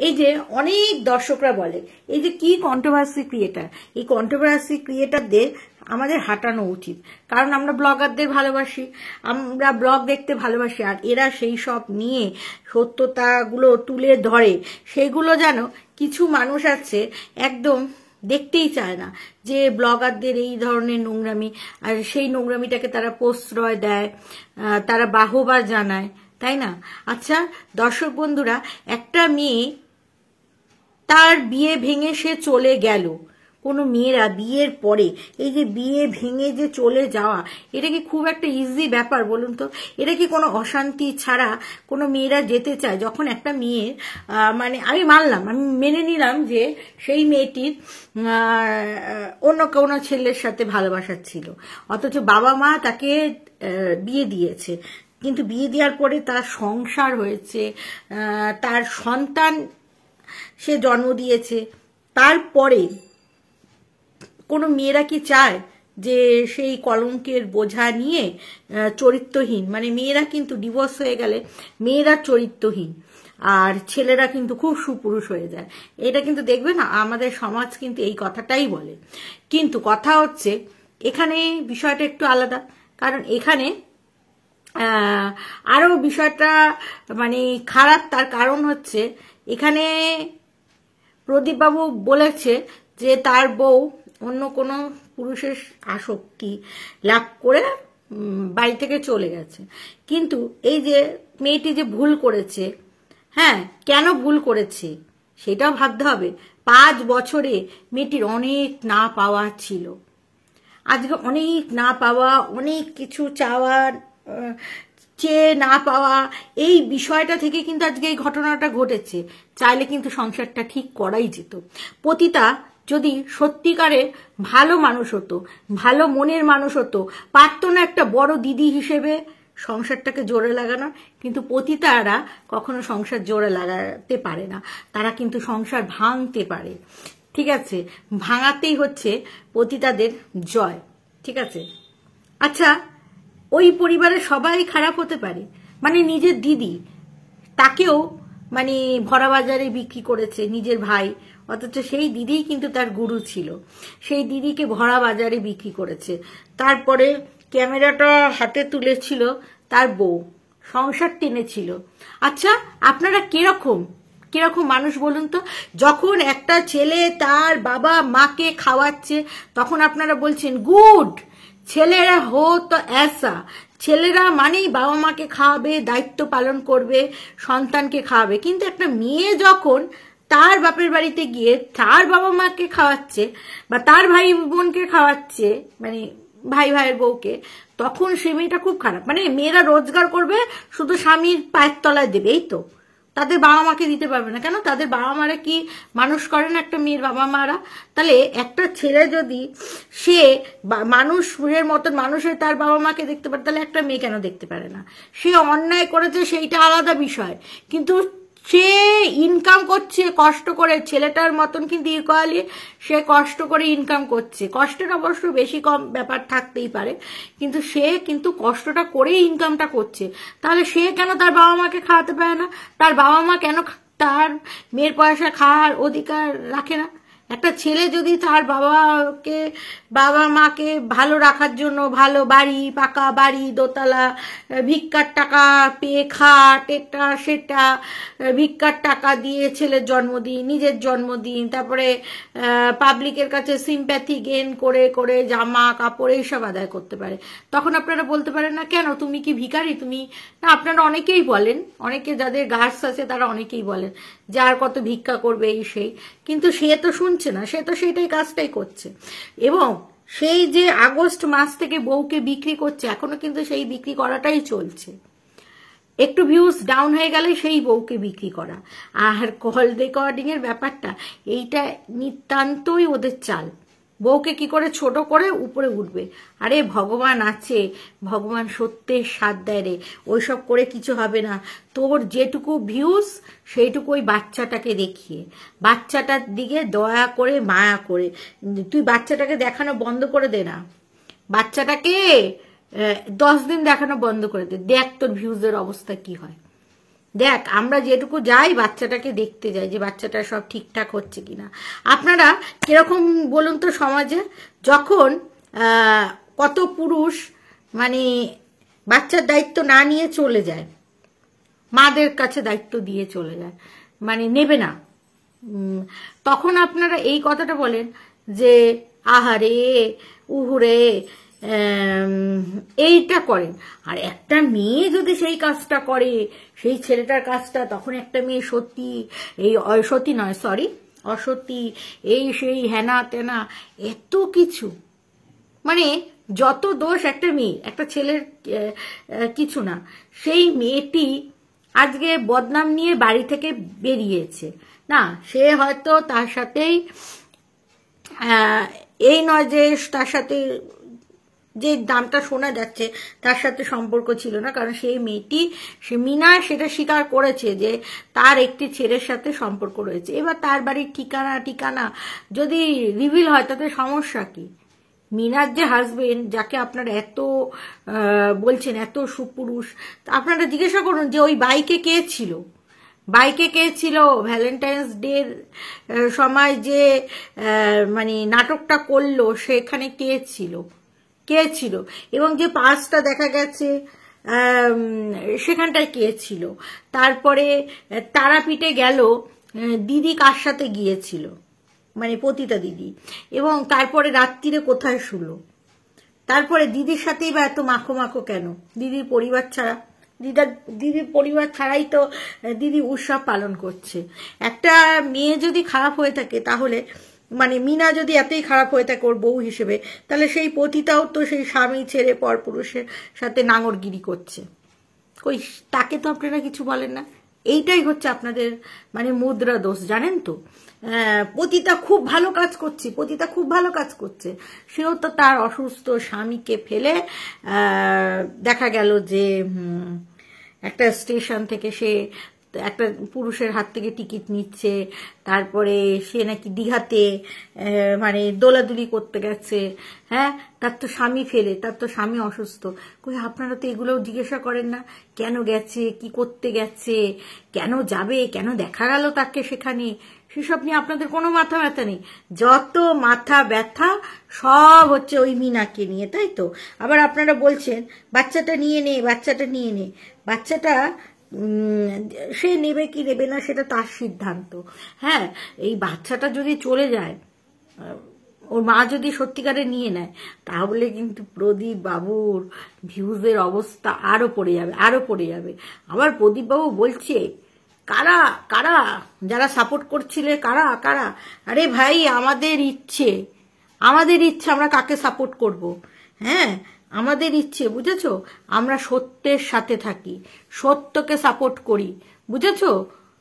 এই যে অনেক দর্শকরা বলে এই যে কি কন্ট্রোভার্সি ক্রিয়েটার, এই কন্ট্রোভার্সি ক্রিয়েটারদের আমাদের হাঁটানো উচিত, কারণ আমরা ব্লগারদের ভালোবাসি, আমরা ব্লগ দেখতে ভালোবাসি, আর এরা সেই সব নিয়ে সত্যতাগুলো তুলে ধরে, সেগুলো যেন কিছু মানুষ আছে একদম দেখতেই চায় না যে ব্লগারদের এই ধরনের নোংরামি, আর সেই নোংরামিটাকে তারা প্রশ্রয় দেয়, তারা বাহবা জানায়, তাই না? আচ্ছা দর্শক বন্ধুরা, একটা মেয়ে তার বিয়ে ভেঙে সে চলে গেল, কোনো মেয়েরা বিয়ের পরে এই যে বিয়ে ভেঙে যে চলে যাওয়া, এটা কি খুব একটা ইজি ব্যাপার বলুন তো? এটা কি কোনো অশান্তি ছাড়া কোনো মেয়েরা যেতে চায়? যখন একটা মেয়ের মানে আমি মানলাম, আমি মেনে নিলাম যে সেই মেয়েটির অন্য কোনো ছেলের সাথে ভালোবাসা ছিল, অথচ বাবা মা তাকে বিয়ে দিয়েছে, কিন্তু বিয়ে দেওয়ার পরে তার সংসার হয়েছে, তার সন্তান সে জন্ম দিয়েছে, তারপরে কোনো মেয়েরা কি চায় যে সেই কলঙ্কের বোঝা নিয়ে চরিত্রহীন, মানে মেয়েরা কিন্তু ডিভোর্স হয়ে গেলে মেয়েরা চরিত্রহীন আর ছেলেরা কিন্তু খুব সুপুরুষ হয়ে যায়, এটা কিন্তু দেখবে না, আমাদের সমাজ কিন্তু এই কথাটাই বলে। কিন্তু কথা হচ্ছে এখানে বিষয়টা একটু আলাদা, কারণ এখানে আরো বিষয়টা মানে খারাপ, তার কারণ হচ্ছে এখানে প্রদীপবাবু বলেছে যে তার বউ অন্য কোনো পুরুষের আসক্তি লাভ করে বাড়ি থেকে চলে গেছে, কিন্তু এই যে মেয়েটি যে ভুল করেছে, হ্যাঁ কেন ভুল করেছে সেটাও ভাবতে হবে। 5 বছরে মেয়েটির অনেক না পাওয়া ছিল, আজকে অনেক না পাওয়া, অনেক কিছু চাওয়ার চেয়ে না পাওয়া, এই বিষয়টা থেকে কিন্তু আজকে এই ঘটনাটা ঘটেছে। চাইলে কিন্তু সংসারটা ঠিক করাই যেত। পতিতা যদি সত্যিকারের ভালো মানুষ হতো, ভালো মনের মানুষ হতো, পারতো না একটা বড় দিদি হিসেবে সংসারটাকে জোরে লাগানো, কিন্তু পতিতারা কখনো সংসার জোরে লাগাতে পারে না, তারা কিন্তু সংসার ভাঙতে পারে। ঠিক আছে, ভাঙাতেই হচ্ছে পতিতাদের জয়। ঠিক আছে, আচ্ছা ওই পরিবারের সবাই খারাপ হতে পারে, মানে নিজের দিদি তাকেও মানে ভরা বাজারে বিক্রি করেছে নিজের ভাই, অথচ সেই দিদি কিন্তু তার গুরু ছিল, সেই দিদিকে ভরা বাজারে বিক্রি করেছে, তারপরে ক্যামেরাটা হাতে তুলেছিল তার বউ, সংসার টেনেছিল। আচ্ছা আপনারা কিরকম কিরকম মানুষ বলুন তো? যখন একটা ছেলে তার বাবা মাকে খাওয়াচ্ছে তখন আপনারা বলছেন গুড, ছেলেরা হো তো এসা, ছেলেরা মানেই বাবা মাকে খাওয়াবে, দায়িত্ব পালন করবে, সন্তানকে খাওয়াবে, কিন্তু একটা মেয়ে যখন তার বাপের বাড়িতে গিয়ে তার বাবা মাকে খাওয়াচ্ছে বা তার ভাই বোনকে খাওয়াচ্ছে, মানে ভাই ভাইয়ের বউকে, তখন সে মেয়েটা খুব খারাপ। মানে মেয়েরা রোজগার করবে, শুধু স্বামীর পায়ের তলায় দেবে, এই তো, তাদের বাবা মাকে দিতে পারবে না কেন? তাদের বাবা মারা কি মানুষ করে না একটা মেয়ের বাবা মারা? তাহলে একটা ছেলে যদি সে মানুষের মতন মানুষের তার বাবা মাকে দেখতে পারে, তাহলে একটা মেয়ে কেন দেখতে পারে না? সে অন্যায় করেছে সেইটা আলাদা বিষয়, কিন্তু সে ইনকাম করছে কষ্ট করে, ছেলেটার মতন কিন্তু ইকুয়ালি সে কষ্ট করে ইনকাম করছে, কষ্টের অবশ্য বেশি কম ব্যাপার থাকতেই পারে, কিন্তু সে কিন্তু কষ্টটা করে ইনকামটা করছে, তাহলে সে কেন তার বাবা মাকে খাওয়াতে পারে না? তার বাবা মা কেন তার মেয়ের পয়সা খাওয়ার অধিকার রাখে না? একটা ছেলে যদি তার বাবা মাকে ভালো রাখার জন্য ভালো বাড়ি, পাকা বাড়ি, দোতলা, ভিক্ষার টাকা পেয়ে খাট, এটা সেটা, ভিক্ষার টাকা দিয়ে ছেলের জন্মদিন, নিজের জন্মদিন, তারপরে পাবলিকের কাছে সিম্প্যাথি গেইন করে করে জামা কাপড় এইসব আদায় করতে পারে, তখন আপনারা বলতে পারেন না কেন তুমি কি ভিখারি? তুমি না, আপনারা অনেকেই বলেন, অনেকে যাদের গার্ডস আছে তারা অনেকেই বলেন যার কত ভিক্ষা করবে এই সেই, কিন্তু সে তো শুনছে না, সে তো সেটাই কাজটাই করছে। এবং সেই যে আগস্ট মাস থেকে বউকে বিক্রি করছে, এখনো কিন্তু সেই বিক্রি করাটাই চলছে, একটু ভিউজ ডাউন হয়ে গেলে সেই বউকে বিক্রি করা। আর কল রেকর্ডিং এর ব্যাপারটা, এইটা নিতান্তই ওদের চাল, বউকে কি করে ছোট করে উপরে উঠবে। আরে ভগবান আছে, ভগবান সত্যের স্বাদ দেয় রে, ওইসব করে কিছু হবে না। তোর যেটুকু ভিউজ সেইটুকু ওই বাচ্চাটাকে দেখিয়ে, বাচ্চাটার দিকে দয়া করে মায়া করে তুই বাচ্চাটাকে দেখানো বন্ধ করে দে না, বাচ্চাটাকে 10 দিন দেখানো বন্ধ করে দে, দেখ তোর ভিউজের অবস্থা কি হয়। দেখ আমরা যেটুকু যাই বাচ্চাটাকে দেখতে যাই যে বাচ্চাটা সব ঠিকঠাক হচ্ছে কিনা। আপনারা কিরকম বলুন তো সমাজে, যখন কত পুরুষ মানে বাচ্চার দায়িত্ব না নিয়ে চলে যায়, মাদের কাছে দায়িত্ব দিয়ে চলে যায়, মানে নেবে না, তখন আপনারা এই কথাটা বলেন যে আহারে উহুরে, এইটা করেন। আর একটা মেয়ে যদি সেই কাজটা করে, সেই ছেলেটার কাজটা, তখন একটা মেয়ে সত্যি, এই সত্যি নয় সরি অসত্যি, এই সেই হেনা তেনা এত কিছু, মানে যত দোষ একটা মেয়ে, একটা ছেলের কিছু না। সেই মেয়েটি আজকে বদনাম নিয়ে বাড়ি থেকে বেরিয়েছে না, সে হয়তো তার সাথেই এই নয় যে তার সাথে যে দামটা শোনা যাচ্ছে তার সাথে সম্পর্ক ছিল না, কারণ সেই মেয়েটি, সে মিনা সেটা স্বীকার করেছে যে তার একটি ছেলের সাথে সম্পর্ক রয়েছে। এবার তার বাড়ির ঠিকানা যদি রিভিল হয় তাতে সমস্যা কি? মিনার যে হাজবেন্ড, যাকে আপনারা এত বলছেন এত সুপুরুষ, আপনারা জিজ্ঞাসা করুন যে ওই বাইকে কে ছিল, ভ্যালেন্টাইন্স ডের সময় যে মানে নাটকটা করলো সেখানে কে ছিল, এবং যে পার্সটা দেখা গেছে সেখানটায় কে ছিল। তারপরে তারাপীঠে গেল, দিদি কার সাথে গিয়েছিল, মানে পতিতা দিদি, এবং তারপরে রাত্রিরে কোথায় শুলো, তারপরে দিদির সাথেই বা এত মাখো কেন? দিদির পরিবার ছাড়া, দিদির পরিবার ছাড়াই তো দিদি উৎসব পালন করছে। একটা মেয়ে যদি খারাপ হয়ে থাকে, তাহলে মানে মিনা যদি এতই খারাপ হয়ে থাকে ওর বউ হিসেবে, তাহলে সেই পতিতাও তো সেই স্বামী ছেড়ে পরপুরুষের সাথে নাঙরগিরি করছে, কই তাকে তো আপনারা কিছু বলেন না। এইটাই হচ্ছে আপনাদের মানে মুদ্রা দোষ, জানেন তো। পতিতা খুব ভালো কাজ করছে, সেও তো তার অসুস্থ স্বামীকে ফেলে দেখা গেল যে একটা স্টেশন থেকে সে একটা পুরুষের হাত থেকে টিকিট নিচ্ছে, তারপরে সে নাকি দীঘাতে মানে দোলাদুলি করতে গেছে, হ্যাঁ, তার তো স্বামী ফেলে, তার তো স্বামী অসুস্থ। কই আপনারা তো এগুলোও জিজ্ঞাসা করেন না, কেন গেছে, কি করতে গেছে, কেন যাবে, কেন দেখা গেল তাকে সেখানে, সেসব নিয়ে আপনাদের কোনো মাথা ব্যথা নেই। যত মাথা ব্যথা সব হচ্ছে ওই মিনাকে নিয়ে, তাই তো। আবার আপনারা বলছেন বাচ্চাটা নিয়ে নে, বাচ্চাটা সে নেবে কি নেবে না সেটা তার সিদ্ধান্ত। হ্যাঁ, এই বাচ্চাটা যদি চলে যায়, ওর মা যদি সত্যিকারে নিয়ে নেয়, তাহলে কিন্তু প্রদীপ বাবুর ভিউজের অবস্থা আরো পড়ে যাবে। আবার প্রদীপ বাবু বলছে কারা যারা সাপোর্ট করছিলে, কারা, আরে ভাই আমাদের ইচ্ছে আমরা কাকে সাপোর্ট করব। হ্যাঁ, আমাদের ইচ্ছে, বুঝেছো, আমরা সত্যের সাথে থাকি, সত্যকে সাপোর্ট করি, বুঝেছো।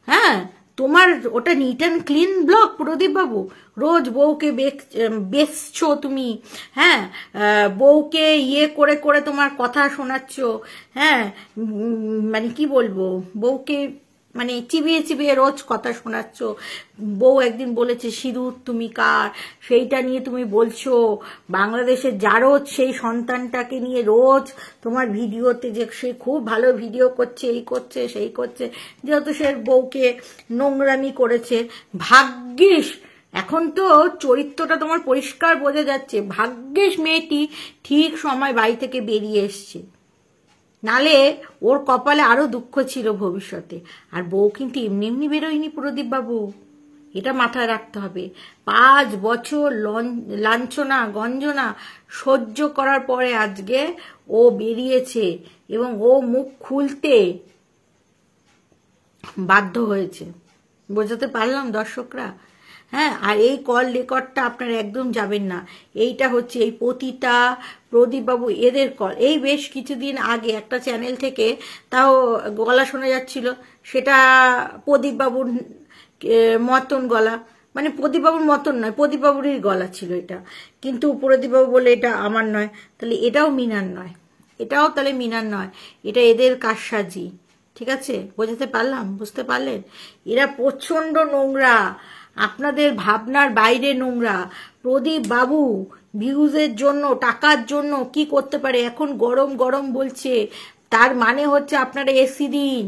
হ্যাঁ, তোমার ওটা নিট অ্যান্ড ক্লিন ব্লগ প্রদীপ বাবু, রোজ বউকে বেচছো তুমি, হ্যাঁ, বউকে ইয়ে করে তোমার কথা শোনাচ্ছ, হ্যাঁ, মানে কি বলবো, বউকে মানে চিবিয়ে রোজ কথা শোনাচ্ছ। বউ একদিন বলেছে সিঁদুর তুমি কার, সেইটা নিয়ে তুমি বলছো। বাংলাদেশের জারদ সেই সন্তানটাকে নিয়ে রোজ তোমার ভিডিওতে যে সে খুব ভালো ভিডিও করছে, এই করছে সেই করছে, যেহেতু সে বউকে নোংরামি করেছে। ভাগ্যিস, এখন তো চরিত্রটা তোমার পরিষ্কার বোঝা যাচ্ছে, ভাগ্যিস মেয়েটি ঠিক সময় বাড়ি থেকে বেরিয়ে এসছে, নালে ওর কপালে আরো দুঃখ ছিল ভবিষ্যতে। আর বউ কিন্তু এমনি বেরোয়নি প্রদীপ বাবু, এটা মাথায় রাখতে হবে। 5 বছর লাঞ্ছনা গঞ্জনা সহ্য করার পরে আজকে ও বেরিয়েছে, এবং ও মুখ খুলতে বাধ্য হয়েছে। বোঝাতে পারলাম দর্শকরা? হ্যাঁ, আর এই কল রেকর্ডটা আপনারা একদম যাবেন না, এইটা হচ্ছে এই পতিতা প্রদীপবাবু এদের কল। এই বেশ কিছুদিন আগে একটা চ্যানেল থেকে তাও গলা শোনা যাচ্ছিল, সেটা প্রদীপবাবুর মতন গলা, মানে প্রদীপবাবুর মতন নয়, প্রদীপবাবুরই গলা ছিল এটা, কিন্তু প্রদীপবাবু বলে এটা আমার নয়, তাহলে এটাও মিনার নয়, এটা এদের কারসাজি। ঠিক আছে, বোঝাতে পারলাম, বুঝতে পারলেন? এরা প্রচন্ড নোংরা, আপনাদের ভাবনার বাইরে নোংরা। প্রদীপ বাবু ভিউজের জন্য, টাকার জন্য কি করতে পারে, এখন গরম বলছে, তার মানে হচ্ছে আপনারা এসি দিন,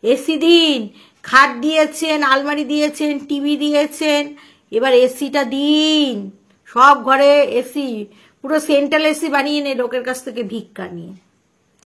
এসি দিন, খাট দিয়েছেন, আলমারি দিয়েছেন, টিভি দিয়েছেন, এবার এসিটা দিন, সব ঘরে এসি, পুরো সেন্ট্রাল এসি বানিয়ে নে লোকের কাছ থেকে ভিক্ষা নিয়ে।